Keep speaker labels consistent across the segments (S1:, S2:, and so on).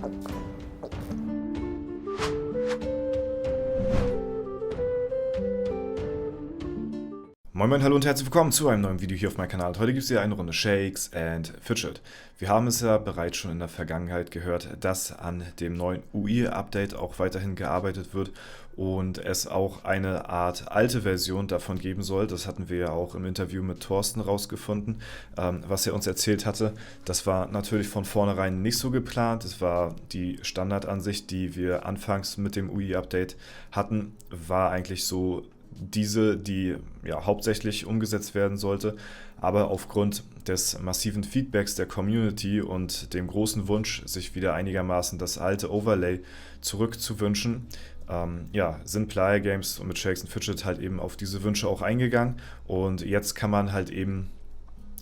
S1: Moin Moin, hallo und herzlich willkommen zu einem neuen Video hier auf meinem Kanal. Und heute gibt es hier eine Runde Shakes and Fidget. Wir haben es ja bereits schon in der Vergangenheit gehört, dass an dem neuen UI-Update auch weiterhin gearbeitet wird und es auch eine Art alte Version davon geben soll. Das hatten wir ja auch im Interview mit Thorsten rausgefunden, was er uns erzählt hatte. Das war natürlich von vornherein nicht so geplant. Es war die Standardansicht, die wir anfangs mit dem UI-Update hatten, war eigentlich so diese, die ja hauptsächlich umgesetzt werden sollte, aber aufgrund des massiven Feedbacks der Community und dem großen Wunsch, sich wieder einigermaßen das alte Overlay zurückzuwünschen, sind Playa Games und mit Shakes and Fidget halt eben auf diese Wünsche auch eingegangen und jetzt kann man halt eben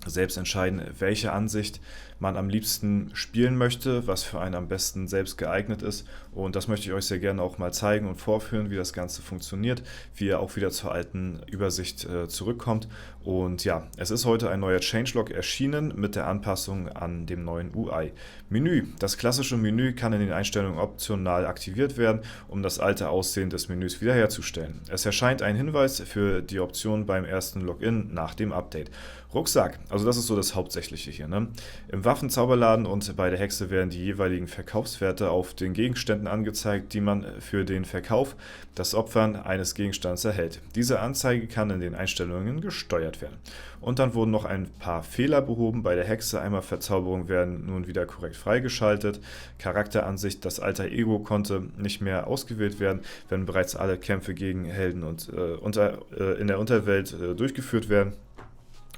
S1: selbst entscheiden, welche Ansicht man am liebsten spielen möchte, was für einen am besten selbst geeignet ist. Und das möchte ich euch sehr gerne auch mal zeigen und vorführen, wie das Ganze funktioniert, wie ihr auch wieder zur alten Übersicht zurückkommt. Und ja, es ist heute ein neuer Changelog erschienen mit der Anpassung an dem neuen UI. Menü. Das klassische Menü kann in den Einstellungen optional aktiviert werden, um das alte Aussehen des Menüs wiederherzustellen. Es erscheint ein Hinweis für die Option beim ersten Login nach dem Update. Rucksack, also das ist so das Hauptsächliche hier, ne? Im Waffenzauberladen und bei der Hexe werden die jeweiligen Verkaufswerte auf den Gegenständen angezeigt, die man für den Verkauf, das Opfern eines Gegenstands erhält. Diese Anzeige kann in den Einstellungen gesteuert werden. Und dann wurden noch ein paar Fehler behoben. Bei der Hexe einmal Verzauberung werden nun wieder korrekt freigeschaltet. Charakteransicht, das Alter Ego konnte nicht mehr ausgewählt werden, wenn bereits alle Kämpfe gegen Helden und in der Unterwelt durchgeführt werden.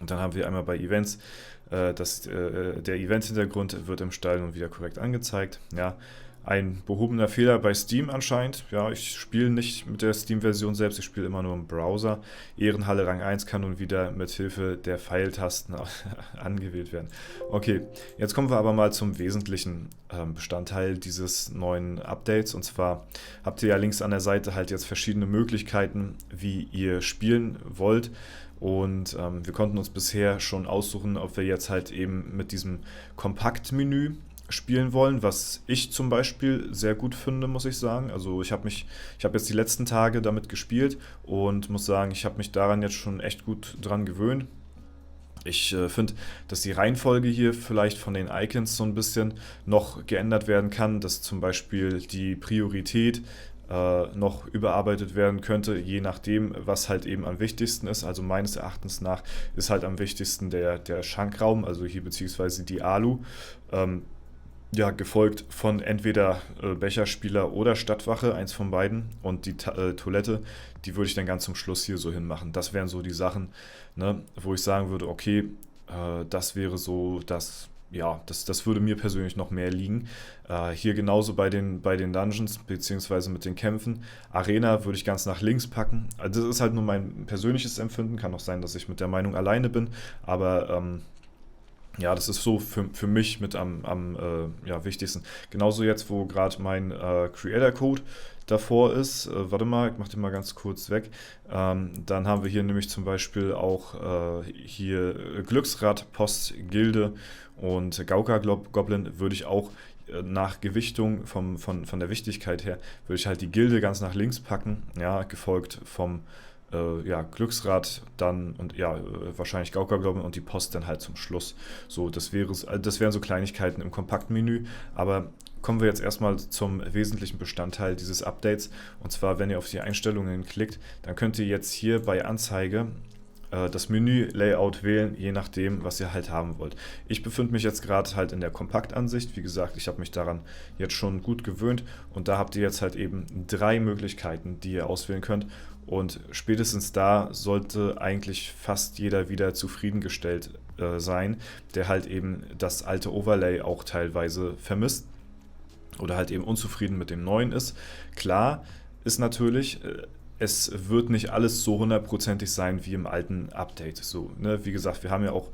S1: Und dann haben wir einmal bei Events, der Event-Hintergrund wird im Stall nun wieder korrekt angezeigt. Ja, ein behobener Fehler bei Steam anscheinend. Ja, ich spiele nicht mit der Steam-Version selbst, ich spiele immer nur im Browser. Ehrenhalle Rang 1 kann nun wieder mit Hilfe der Pfeiltasten angewählt werden. Okay, jetzt kommen wir aber mal zum wesentlichen Bestandteil dieses neuen Updates. Und zwar habt ihr ja links an der Seite halt jetzt verschiedene Möglichkeiten, wie ihr spielen wollt. Und wir konnten uns bisher schon aussuchen, ob wir jetzt halt eben mit diesem Kompaktmenü spielen wollen, was ich zum Beispiel sehr gut finde, muss ich sagen. Also ich habe jetzt die letzten Tage damit gespielt und muss sagen, ich habe mich daran jetzt schon echt gut dran gewöhnt. Ich finde, dass die Reihenfolge hier vielleicht von den Icons so ein bisschen noch geändert werden kann, dass zum Beispiel die Priorität noch überarbeitet werden könnte, je nachdem, was halt eben am wichtigsten ist. Also meines Erachtens nach ist halt am wichtigsten der Schankraum, also hier beziehungsweise die Alu, gefolgt von entweder Becherspieler oder Stadtwache, eins von beiden. Und die Toilette, die würde ich dann ganz zum Schluss hier so hinmachen. Das wären so die Sachen, ne, wo ich sagen würde, okay, das wäre so das. Ja, das würde mir persönlich noch mehr liegen. Hier genauso bei den Dungeons beziehungsweise mit den Kämpfen. Arena würde ich ganz nach links packen. Also das ist halt nur mein persönliches Empfinden. Kann auch sein, dass ich mit der Meinung alleine bin. Aber das ist so für mich mit am wichtigsten. Genauso jetzt, wo gerade mein Creator-Code davor ist. Warte mal, ich mache den mal ganz kurz weg. Dann haben wir hier nämlich zum Beispiel auch hier Glücksrad, Post, Gilde und Gauka-Goblin würde ich auch nach Gewichtung von der Wichtigkeit her, würde ich halt die Gilde ganz nach links packen, ja, gefolgt vom Glücksrad dann und wahrscheinlich Gauka-Goblin und die Post dann halt zum Schluss. So, das wären so Kleinigkeiten im Kompaktmenü, aber kommen wir jetzt erstmal zum wesentlichen Bestandteil dieses Updates. Und zwar, wenn ihr auf die Einstellungen klickt, dann könnt ihr jetzt hier bei Anzeige das Menü-Layout wählen, je nachdem, was ihr halt haben wollt. Ich befinde mich jetzt gerade halt in der Kompaktansicht. Wie gesagt, ich habe mich daran jetzt schon gut gewöhnt und da habt ihr jetzt halt eben 3 Möglichkeiten, die ihr auswählen könnt. Und spätestens da sollte eigentlich fast jeder wieder zufriedengestellt sein, der halt eben das alte Overlay auch teilweise vermisst oder halt eben unzufrieden mit dem neuen ist. Klar ist natürlich, es wird nicht alles so hundertprozentig sein wie im alten Update. So, ne? Wie gesagt, wir haben ja auch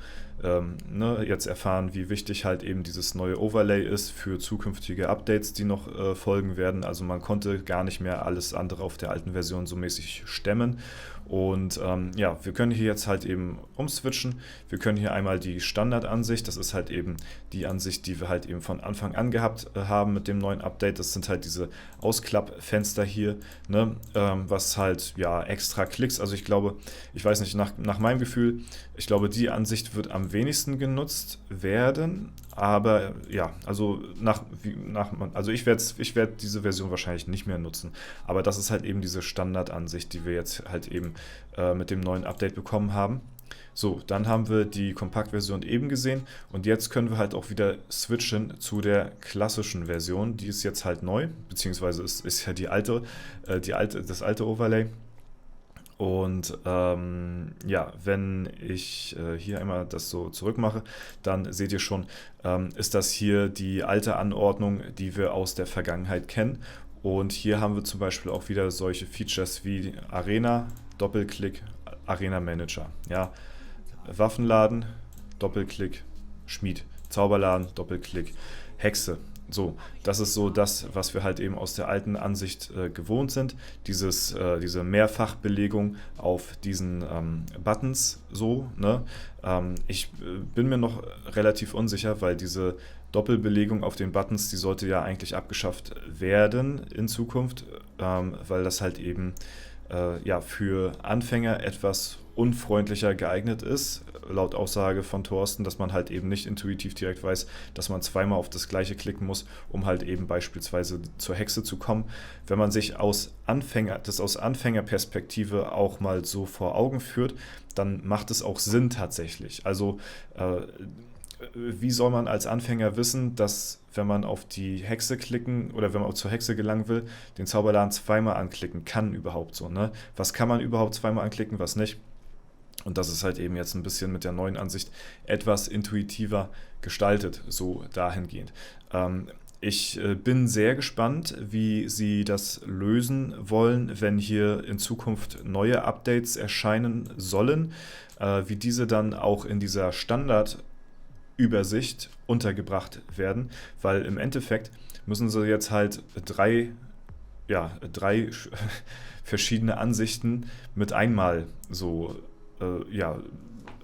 S1: jetzt erfahren, wie wichtig halt eben dieses neue Overlay ist für zukünftige Updates, die noch folgen werden. Also man konnte gar nicht mehr alles andere auf der alten Version so mäßig stemmen. Und ja, wir können hier jetzt halt eben umswitchen. Wir können hier einmal die Standardansicht, das ist halt eben die Ansicht, die wir halt eben von Anfang an gehabt haben mit dem neuen Update. Das sind halt diese Ausklappfenster hier, ne? Was halt ja extra Klicks, also ich glaube, ich weiß nicht, nach meinem Gefühl, ich glaube, die Ansicht wird am wenigsten genutzt werden, aber ja, also also ich werde diese Version wahrscheinlich nicht mehr nutzen, aber das ist halt eben diese Standardansicht, die wir jetzt halt eben mit dem neuen Update bekommen haben. So, dann haben wir die Kompaktversion eben gesehen und jetzt können wir halt auch wieder switchen zu der klassischen Version. Die ist jetzt halt neu, beziehungsweise ist ja das alte Overlay. Und ja, wenn ich hier einmal das so zurückmache, dann seht ihr schon, ist das hier die alte Anordnung, die wir aus der Vergangenheit kennen. Und hier haben wir zum Beispiel auch wieder solche Features wie Arena, Doppelklick, Arena Manager. Ja, Waffenladen, Doppelklick, Schmied, Zauberladen, Doppelklick, Hexe. So, das ist so das, was wir halt eben aus der alten Ansicht gewohnt sind. Diese Mehrfachbelegung auf diesen Buttons so. Ne? Ich bin mir noch relativ unsicher, weil diese Doppelbelegung auf den Buttons, die sollte ja eigentlich abgeschafft werden in Zukunft, weil das halt eben ja, für Anfänger etwas unfreundlicher geeignet ist, laut Aussage von Thorsten, dass man halt eben nicht intuitiv direkt weiß, dass man zweimal auf das gleiche klicken muss, um halt eben beispielsweise zur Hexe zu kommen. Wenn man sich das aus Anfängerperspektive auch mal so vor Augen führt, dann macht es auch Sinn tatsächlich. Also wie soll man als Anfänger wissen, dass wenn man auf die Hexe klicken oder wenn man zur Hexe gelangen will, den Zauberladen zweimal anklicken kann überhaupt so, ne? Was kann man überhaupt zweimal anklicken, was nicht? Und das ist halt eben jetzt ein bisschen mit der neuen Ansicht etwas intuitiver gestaltet, so dahingehend. Ich bin sehr gespannt, wie sie das lösen wollen, wenn hier in Zukunft neue Updates erscheinen sollen, wie diese dann auch in dieser Standardübersicht untergebracht werden, weil im Endeffekt müssen sie jetzt halt drei verschiedene Ansichten mit einmal so, ja,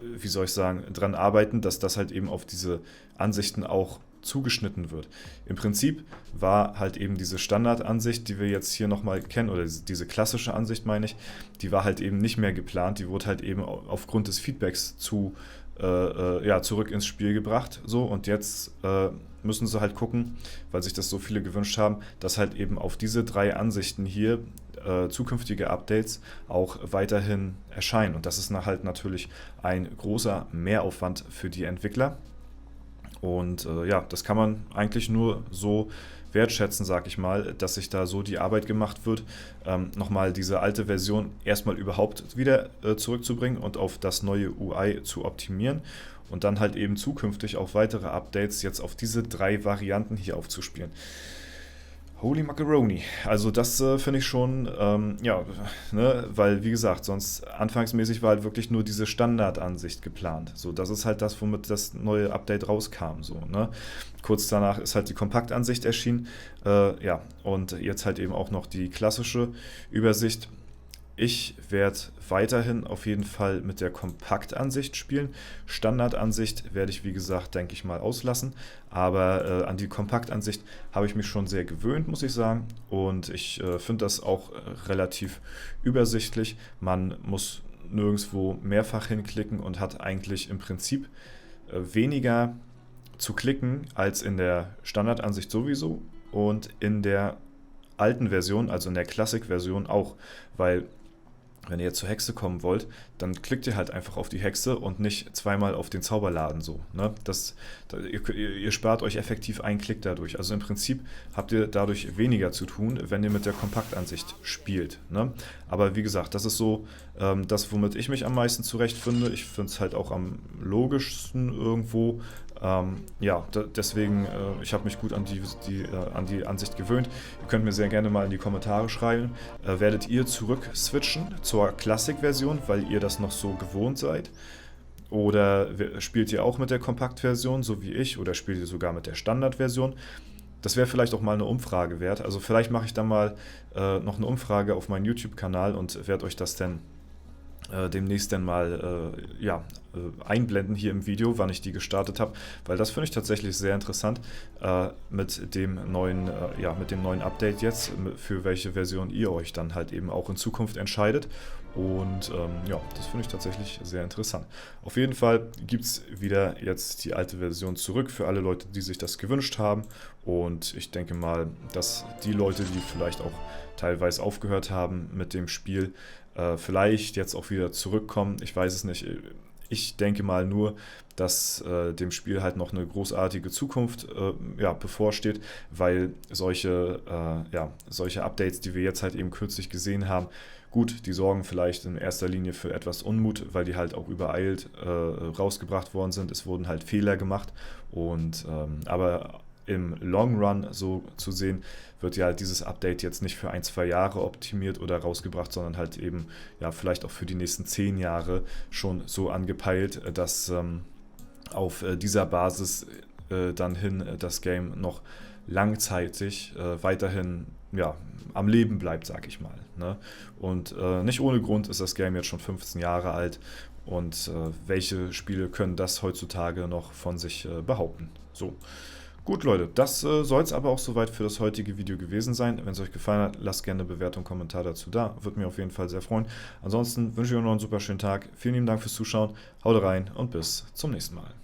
S1: wie soll ich sagen, dran arbeiten, dass das halt eben auf diese Ansichten auch zugeschnitten wird. Im Prinzip war halt eben diese Standardansicht, die wir jetzt hier nochmal kennen, oder diese klassische Ansicht meine ich, die war halt eben nicht mehr geplant, die wurde halt eben aufgrund des Feedbacks ja, zurück ins Spiel gebracht. So, und jetzt müssen sie halt gucken, weil sich das so viele gewünscht haben, dass halt eben auf diese drei Ansichten hier zukünftige Updates auch weiterhin erscheinen. Und das ist halt natürlich ein großer Mehraufwand für die Entwickler. Und ja, das kann man eigentlich nur so wertschätzen, sag ich mal, dass sich da so die Arbeit gemacht wird, nochmal diese alte Version erstmal überhaupt wieder zurückzubringen und auf das neue UI zu optimieren und dann halt eben zukünftig auch weitere Updates jetzt auf diese drei Varianten hier aufzuspielen. Holy Macaroni. Also das finde ich schon, ja, ne, weil wie gesagt, sonst anfangsmäßig war halt wirklich nur diese Standardansicht geplant. So, das ist halt das, womit das neue Update rauskam. So, ne? Kurz danach ist halt die Kompaktansicht erschienen, ja, und jetzt halt eben auch noch die klassische Übersicht. Ich werde weiterhin auf jeden Fall mit der Kompaktansicht spielen. Standardansicht werde ich, wie gesagt, denke ich mal auslassen. Aber an die Kompaktansicht habe ich mich schon sehr gewöhnt, muss ich sagen. Und ich finde das auch relativ übersichtlich. Man muss nirgendwo mehrfach hinklicken und hat eigentlich im Prinzip weniger zu klicken als in der Standardansicht sowieso und in der alten Version, also in der Classic-Version auch, weil wenn ihr jetzt zur Hexe kommen wollt, dann klickt ihr halt einfach auf die Hexe und nicht zweimal auf den Zauberladen so. Ne? Ihr spart euch effektiv einen Klick dadurch. Also im Prinzip habt ihr dadurch weniger zu tun, wenn ihr mit der Kompaktansicht spielt. Ne? Aber wie gesagt, das ist so das, womit ich mich am meisten zurechtfinde. Ich finde es halt auch am logischsten irgendwo. Ja, deswegen, ich habe mich gut an die Ansicht gewöhnt. Ihr könnt mir sehr gerne mal in die Kommentare schreiben. Werdet ihr zurück switchen zur Classic-Version, weil ihr das noch so gewohnt seid? Oder spielt ihr auch mit der Kompakt-Version, so wie ich? Oder spielt ihr sogar mit der Standard-Version? Das wäre vielleicht auch mal eine Umfrage wert. Also vielleicht mache ich dann mal noch eine Umfrage auf meinem YouTube-Kanal und werde euch das dann demnächst dann mal einblenden hier im Video, wann ich die gestartet habe, weil das finde ich tatsächlich sehr interessant mit dem neuen Update jetzt, für welche Version ihr euch dann halt eben auch in Zukunft entscheidet. Und das finde ich tatsächlich sehr interessant. Auf jeden Fall gibt es wieder jetzt die alte Version zurück für alle Leute, die sich das gewünscht haben. Und ich denke mal, dass die Leute, die vielleicht auch teilweise aufgehört haben mit dem Spiel, vielleicht jetzt auch wieder zurückkommen. Ich weiß es nicht. Ich denke mal nur, dass dem Spiel halt noch eine großartige Zukunft bevorsteht, weil solche Updates, die wir jetzt halt eben kürzlich gesehen haben, gut, die sorgen vielleicht in erster Linie für etwas Unmut, weil die halt auch übereilt rausgebracht worden sind. Es wurden halt Fehler gemacht aber im Long Run so zu sehen, wird ja halt dieses Update jetzt nicht für 1, 2 Jahre optimiert oder rausgebracht, sondern halt eben vielleicht auch für die nächsten 10 Jahre schon so angepeilt, dass auf dieser Basis dann hin das Game noch langzeitig weiterhin am Leben bleibt, sag ich mal. Ne? Und nicht ohne Grund ist das Game jetzt schon 15 Jahre alt und welche Spiele können das heutzutage noch von sich behaupten? So. Gut, Leute, das soll es aber auch soweit für das heutige Video gewesen sein. Wenn es euch gefallen hat, lasst gerne eine Bewertung, Kommentar dazu da. Würde mich auf jeden Fall sehr freuen. Ansonsten wünsche ich euch noch einen super schönen Tag. Vielen lieben Dank fürs Zuschauen. Haut rein und bis zum nächsten Mal.